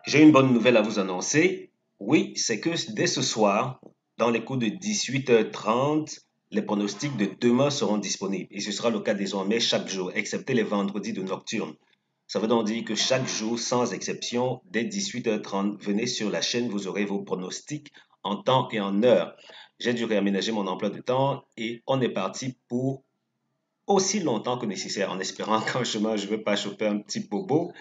J'ai une bonne nouvelle à vous annoncer. Oui, c'est que dès ce soir, dans les coups de 18h30, les pronostics de demain seront disponibles. Et ce sera le cas désormais chaque jour, excepté les vendredis de nocturne. Ça veut donc dire que chaque jour, sans exception, dès 18h30, venez sur la chaîne, vous aurez vos pronostics en temps et en heure. J'ai dû réaménager mon emploi de temps et on est parti pour aussi longtemps que nécessaire, en espérant qu'en chemin, je ne vais pas choper un petit bobo,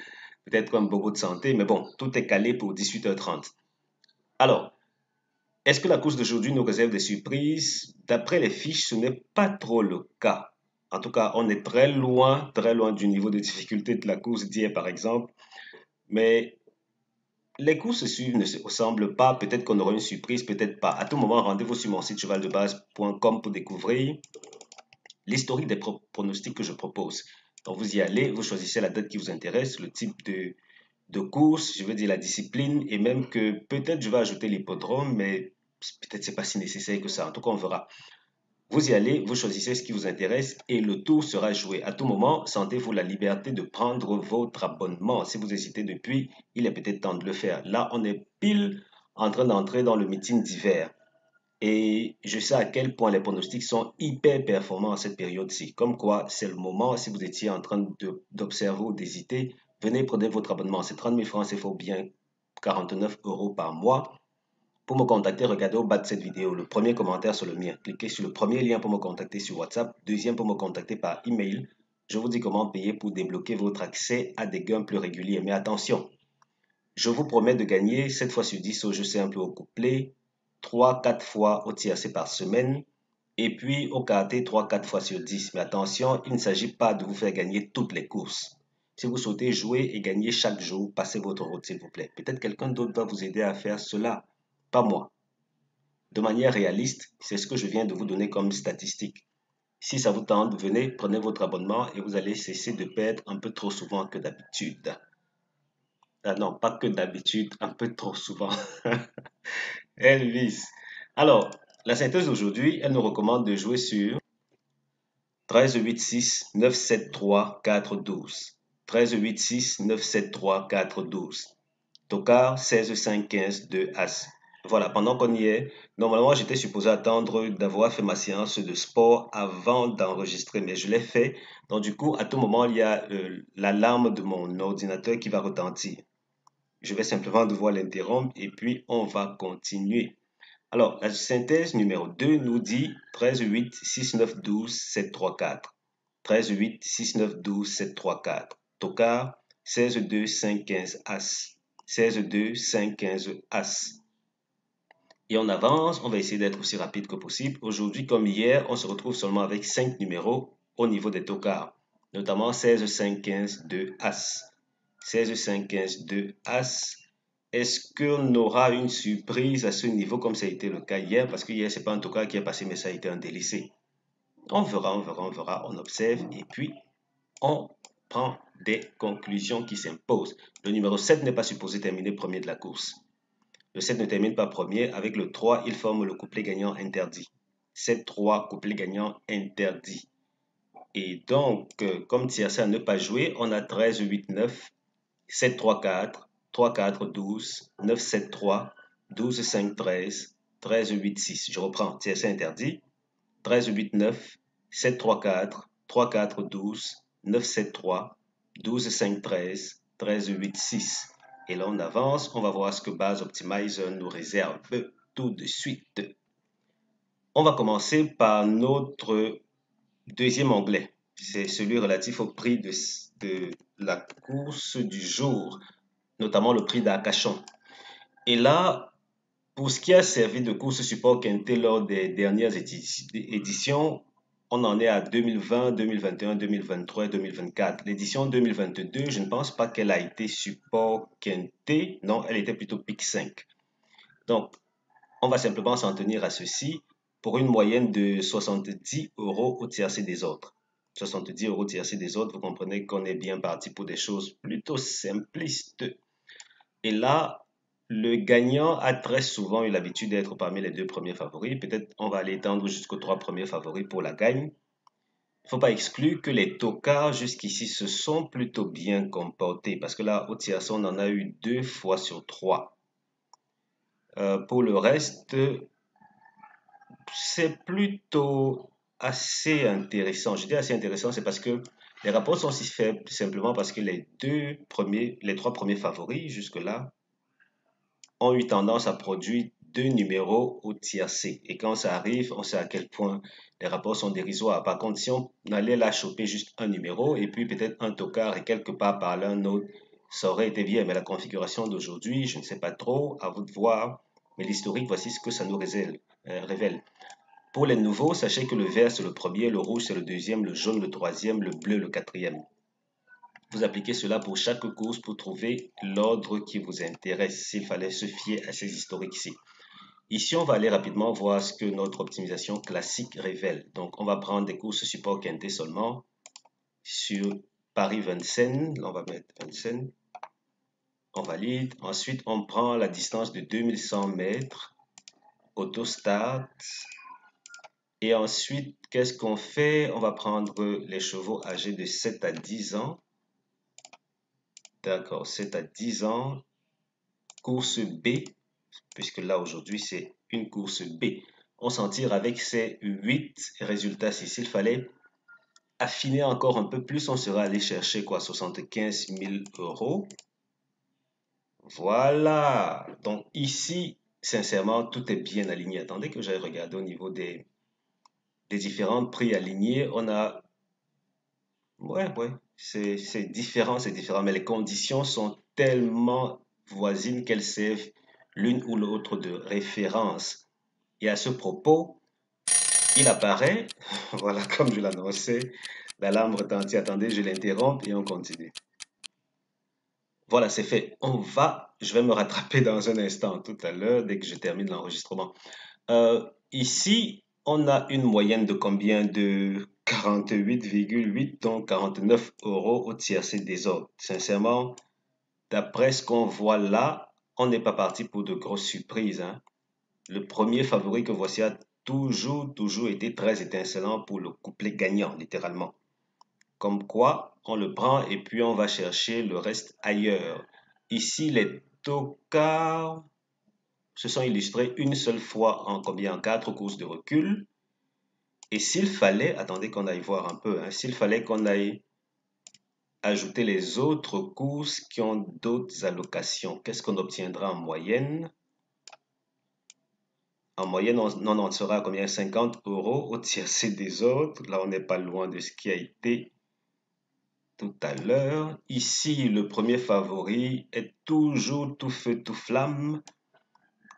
peut-être un bobo de santé, mais bon, tout est calé pour 18h30. Alors, est-ce que la course d'aujourd'hui nous réserve des surprises? D'après les fiches, ce n'est pas trop le cas. En tout cas, on est très loin du niveau de difficulté de la course d'hier, par exemple. Mais les courses suivent ne se ressemblent pas. Peut-être qu'on aura une surprise, peut-être pas. À tout moment, rendez-vous sur mon site chevaldebase.com pour découvrir l'historique des pronostics que je propose. Donc, vous y allez, vous choisissez la date qui vous intéresse, le type de course, je veux dire la discipline, et même que peut-être je vais ajouter l'hippodrome, mais peut-être c'est pas si nécessaire que ça. En tout cas, on verra. Vous y allez, vous choisissez ce qui vous intéresse et le tour sera joué. À tout moment, sentez-vous la liberté de prendre votre abonnement. Si vous hésitez depuis, il est peut-être temps de le faire. Là, on est pile en train d'entrer dans le meeting d'hiver. Et je sais à quel point les pronostics sont hyper performants en cette période-ci. Comme quoi, c'est le moment, si vous étiez en train d'observer ou d'hésiter, venez prenez votre abonnement. C'est 30 000 francs, c'est fort bien 49 euros par mois. Pour me contacter, regardez au bas de cette vidéo. Le premier commentaire sur le mien. Cliquez sur le premier lien pour me contacter sur WhatsApp. Deuxième pour me contacter par email. Je vous dis comment payer pour débloquer votre accès à des gains plus réguliers. Mais attention, je vous promets de gagner 7 fois sur 10 au jeu simple au couplet, 3-4 fois au tiercé par semaine, et puis au karaté 3-4 fois sur 10. Mais attention, il ne s'agit pas de vous faire gagner toutes les courses. Si vous souhaitez jouer et gagner chaque jour, passez votre route, s'il vous plaît. Peut-être quelqu'un d'autre va vous aider à faire cela, pas moi. De manière réaliste, c'est ce que je viens de vous donner comme statistique. Si ça vous tente, venez, prenez votre abonnement et vous allez cesser de perdre un peu trop souvent que d'habitude. Ah non, pas que d'habitude, un peu trop souvent. Elvis. Alors, la synthèse d'aujourd'hui, elle nous recommande de jouer sur 13 8 6 9 7 3 4 12. 13 8 6 9 7 3 4 12. Tocard 16 5 15 2 As. Voilà, pendant qu'on y est, normalement j'étais supposé attendre d'avoir fait ma séance de sport avant d'enregistrer, mais je l'ai fait. Donc du coup, à tout moment, il y a l'alarme de mon ordinateur qui va retentir. Je vais simplement devoir l'interrompre et puis on va continuer. Alors, la synthèse numéro 2 nous dit 13 8 6 9 12 7 3 4. 13 8 6 9 12 7 3 4. Tocard 16 2 5 15 As. 16 2 5 15 As. Et on avance, on va essayer d'être aussi rapide que possible. Aujourd'hui, comme hier, on se retrouve seulement avec 5 numéros au niveau des tocards, notamment 16 5 15 2 As. 16 5 15 2 As. Est-ce qu'on aura une surprise à ce niveau comme ça a été le cas hier? Parce que hier, c'est pas un tocard qui est passé, mais ça a été un délaissé. On verra, on verra, on verra, on observe et puis on prend des conclusions qui s'imposent. Le numéro 7 n'est pas supposé terminer premier de la course. Le 7 ne termine pas premier. Avec le 3, il forme le couplet gagnant interdit. 7-3, couplet gagnant interdit. Et donc, comme tiercé à ne pas jouer, on a 13, 8, 9, 7, 3, 4, 3, 4, 12, 9, 7, 3, 12, 5, 13, 13, 8, 6. Je reprends, tiercé interdit. 13, 8, 9, 7, 3, 4, 3, 4, 12, 9, 7, 3, 12, 5, 13, 13, 8, 6. Et là, on avance. On va voir ce que Base Optimizer nous réserve tout de suite. On va commencer par notre deuxième onglet. C'est celui relatif au prix de la course du jour, notamment le prix d'Arcachon. Et là, pour ce qui a servi de course support quinté lors des dernières éditions, on en est à 2020, 2021, 2023 et 2024. L'édition 2022, je ne pense pas qu'elle a été support quinté. Non, elle était plutôt pic 5. Donc, on va simplement s'en tenir à ceci pour une moyenne de 70 euros au tiercé des autres. 70 euros tiercé des autres, vous comprenez qu'on est bien parti pour des choses plutôt simplistes. Et là, le gagnant a très souvent eu l'habitude d'être parmi les deux premiers favoris. Peut-être on va aller étendre jusqu'aux trois premiers favoris pour la gagne. il ne faut pas exclure que les tocards jusqu'ici se sont plutôt bien comportés parce que là, au tiercé, on en a eu 2 fois sur 3. Pour le reste, c'est plutôt assez intéressant. Je dis assez intéressant, c'est parce que les rapports sont si faibles simplement parce que les 3 premiers favoris jusque-là ont eu tendance à produire 2 numéros au tiercé. Et quand ça arrive, on sait à quel point les rapports sont dérisoires. Par contre, si on allait là choper juste un numéro et puis peut-être un tocard et quelque part par l'un autre, ça aurait été bien. Mais la configuration d'aujourd'hui, je ne sais pas trop, à vous de voir. Mais l'historique, voici ce que ça nous révèle. Pour les nouveaux, sachez que le vert c'est le premier, le rouge c'est le deuxième, le jaune le troisième, le bleu le quatrième. Vous appliquez cela pour chaque course pour trouver l'ordre qui vous intéresse, s'il fallait se fier à ces historiques ici. Ici, on va aller rapidement voir ce que notre optimisation classique révèle. Donc, on va prendre des courses support quinté seulement sur Paris-Vincennes. Là, on va mettre Vincennes. On valide. Ensuite, on prend la distance de 2100 mètres. Autostart. Et ensuite, qu'est-ce qu'on fait? On va prendre les chevaux âgés de 7 à 10 ans. D'accord, 7 à 10 ans. Course B, puisque là aujourd'hui c'est une course B. On s'en tire avec ces 8 résultats. S'il fallait affiner encore un peu plus, on sera allé chercher quoi? 75 000 euros. Voilà. Donc ici, sincèrement, tout est bien aligné. Attendez que j'aille regarder au niveau des différents prix alignés. On a... Ouais, c'est différent, mais les conditions sont tellement voisines qu'elles servent l'une ou l'autre de référence. Et à ce propos, il apparaît, voilà, comme je l'annonçais, l'alarme retentit. Attendez, je l'interromps et on continue. Voilà, c'est fait. Je vais me rattraper dans un instant, tout à l'heure, dès que je termine l'enregistrement. Ici, on a une moyenne de combien? De 48,8, donc 49 euros au tiercé des autres. Sincèrement, d'après ce qu'on voit là, on n'est pas parti pour de grosses surprises, hein. Le premier favori que voici a toujours été très étincelant pour le couplet gagnant, littéralement. Comme quoi, on le prend et puis on va chercher le reste ailleurs. Ici, les tocards se sont illustrés une seule fois en combien? En 4 courses de recul. Et s'il fallait, attendez qu'on aille voir un peu, hein, s'il fallait qu'on aille ajouter les autres courses qui ont d'autres allocations, qu'est-ce qu'on obtiendra en moyenne? En moyenne, on en sera à combien? 50 euros au tiercé des autres. Là, on n'est pas loin de ce qui a été tout à l'heure. Ici, le premier favori est toujours tout feu, tout flamme.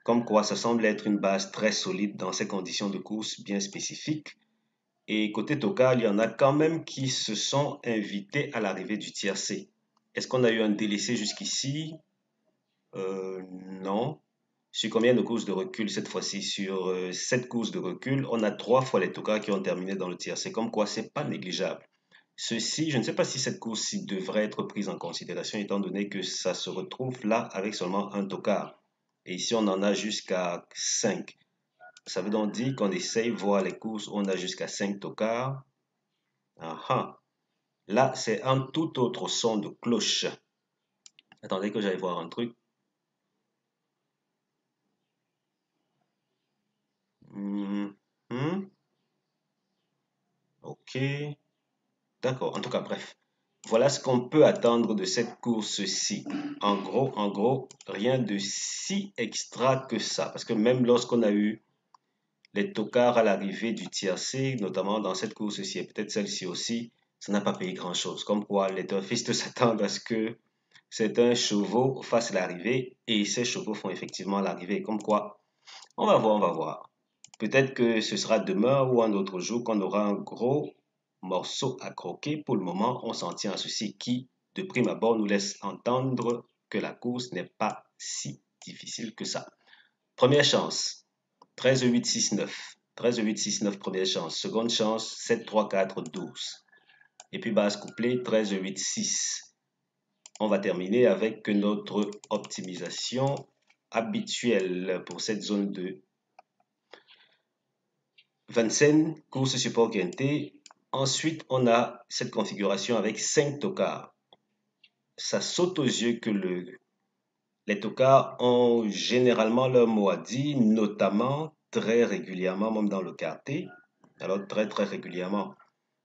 Comme quoi, ça semble être une base très solide dans ces conditions de course bien spécifiques. Et côté Tocal, il y en a quand même qui se sont invités à l'arrivée du tiercé. Est-ce qu'on a eu un délaissé jusqu'ici? Non. Sur combien de courses de recul cette fois-ci? Sur 7 courses de recul, on a 3 fois les Tokas qui ont terminé dans le tiercé. Comme quoi, c'est pas négligeable. Ceci, je ne sais pas si cette course-ci devrait être prise en considération étant donné que ça se retrouve là avec seulement un tocard. Et ici, on en a jusqu'à 5. Ça veut donc dire qu'on essaye voir les courses où on a jusqu'à 5 tocards. Aha. Là, c'est un tout autre son de cloche. Attendez que j'aille voir un truc. Ok. D'accord. En tout cas, bref. Voilà ce qu'on peut attendre de cette course-ci. En gros, rien de si extra que ça. Parce que même lorsqu'on a eu les tocards à l'arrivée du tiercé, notamment dans cette course-ci, et peut-être celle-ci aussi, ça n'a pas payé grand-chose. Comme quoi, les turfistes s'attendent à ce que certains chevaux fassent l'arrivée, et ces chevaux font effectivement l'arrivée. Comme quoi, on va voir, on va voir. Peut-être que ce sera demain ou un autre jour qu'on aura un gros morceau à croquer. Pour le moment, on s'en tient à ceci qui, de prime abord, nous laisse entendre que la course n'est pas si difficile que ça. Première chance, 13, 8, 6, 9. 13, 8, 6, 9, première chance. Seconde chance, 7, 3, 4, 12. Et puis base couplée, 13, 8, 6. On va terminer avec notre optimisation habituelle pour cette zone de Vincennes, course support quinté, Ensuite, on a cette configuration avec 5 tocards. Ça saute aux yeux que les tocards ont généralement leur mot à dire, notamment très régulièrement, même dans le quartier. Alors très régulièrement.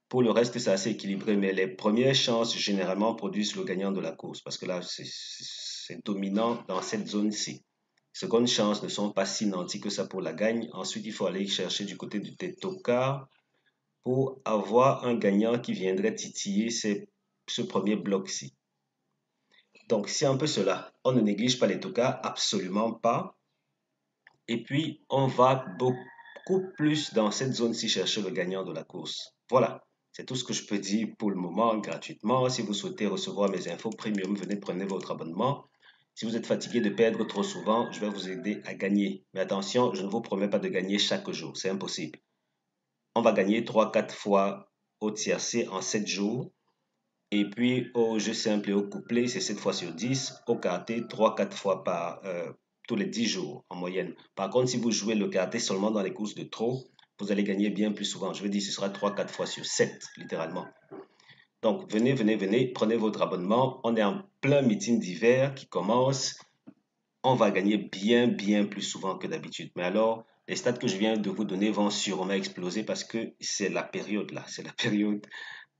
Pour le reste, c'est assez équilibré, mais les premières chances généralement produisent le gagnant de la course parce que là, c'est dominant dans cette zone-ci. Secondes chances ne sont pas si nantis que ça pour la gagne. Ensuite, il faut aller chercher du côté des tocards pour avoir un gagnant qui viendrait titiller ce premier bloc-ci. Donc, c'est un peu cela. On ne néglige pas les tocards, absolument pas. Et puis, on va beaucoup plus dans cette zone-ci chercher le gagnant de la course. Voilà, c'est tout ce que je peux dire pour le moment gratuitement. Si vous souhaitez recevoir mes infos premium, venez prenez votre abonnement. Si vous êtes fatigué de perdre trop souvent, je vais vous aider à gagner. Mais attention, je ne vous promets pas de gagner chaque jour, c'est impossible. On va gagner 3-4 fois au tiercé en 7 jours. Et puis au jeu simple et au couplet, c'est 7 fois sur 10. Au quarté, 3-4 fois tous les 10 jours en moyenne. Par contre, si vous jouez le quarté seulement dans les courses de trop, vous allez gagner bien plus souvent. Je veux dire, ce sera 3-4 fois sur 7, littéralement. Donc, venez, prenez votre abonnement. On est en plein meeting d'hiver qui commence. On va gagner bien plus souvent que d'habitude. Mais alors, les stats que je viens de vous donner vont sûrement exploser parce que c'est la période là. C'est la période.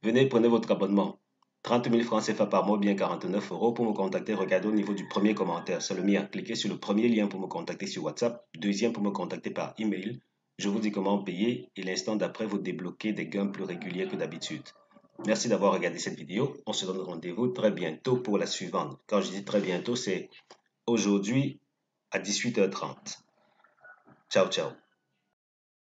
Venez, prenez votre abonnement. 30 000 francs CFA par mois, bien 49 euros. Pour me contacter, regardez au niveau du premier commentaire. C'est le mien. Cliquez sur le premier lien pour me contacter sur WhatsApp. Deuxième pour me contacter par email. Je vous dis comment payer et l'instant d'après, vous débloquez des gains plus réguliers que d'habitude. Merci d'avoir regardé cette vidéo. On se donne rendez-vous très bientôt pour la suivante. Quand je dis très bientôt, c'est aujourd'hui à 18h30. Ciao, ciao.